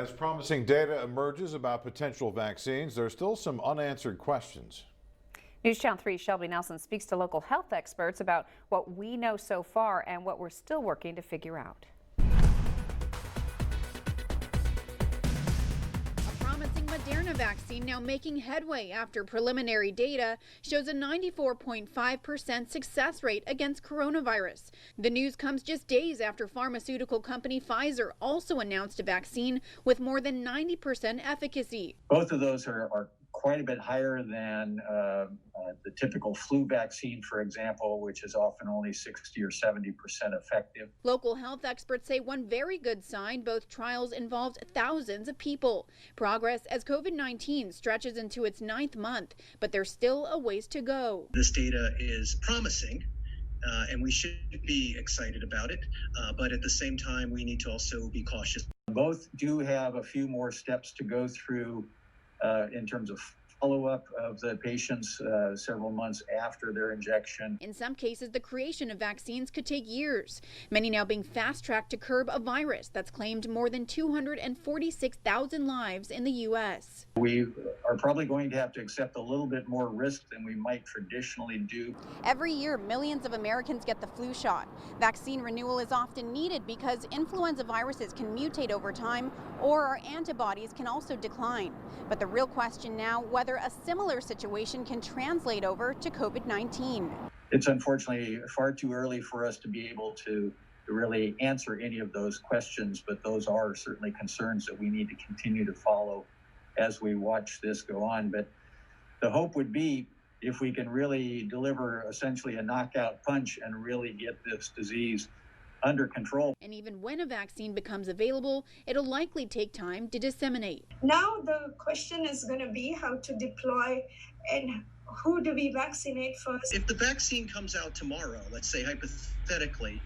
As promising data emerges about potential vaccines, there are still some unanswered questions. News Channel 3's Shelby Nelson speaks to local health experts about what we know so far and what we're still working to figure out. Moderna vaccine now making headway after preliminary data shows a 94.5% success rate against coronavirus. The news comes just days after pharmaceutical company Pfizer also announced a vaccine with more than 90% efficacy. Both of those are quite a bit higher than the typical flu vaccine, for example, which is often only 60 or 70% effective. Local health experts say one very good sign, both trials involved thousands of people. Progress as COVID-19 stretches into its 9th month, but there's still a ways to go. This data is promising. And we should be excited about it, but at the same time, we need to also be cautious. Both do have a few more steps to go through in terms of follow-up of the patients several months after their injection. In some cases, the creation of vaccines could take years, many now being fast-tracked to curb a virus that's claimed more than 246,000 lives in the U.S. We are probably going to have to accept a little bit more risk than we might traditionally do. Every year, millions of Americans get the flu shot. Vaccine renewal is often needed because influenza viruses can mutate over time, or our antibodies can also decline. But the real question now, whether a similar situation can translate over to COVID-19. It's unfortunately far too early for us to be able to really answer any of those questions, but those are certainly concerns that we need to continue to follow as we watch this go on. But the hope would be if we can really deliver essentially a knockout punch and really get this disease under control. And even when a vaccine becomes available, it'll likely take time to disseminate. Now the question is going to be how to deploy and who do we vaccinate first? If the vaccine comes out tomorrow, let's say hypothetically,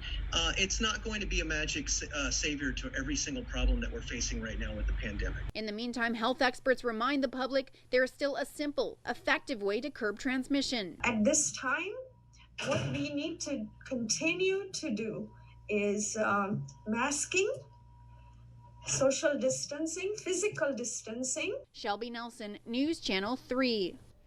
it's not going to be a magic savior to every single problem that we're facing right now with the pandemic. In the meantime, health experts remind the public there is still a simple, effective way to curb transmission. At this time, what we need to continue to do is masking, social distancing, physical distancing. Shelby Nelson, News Channel 3.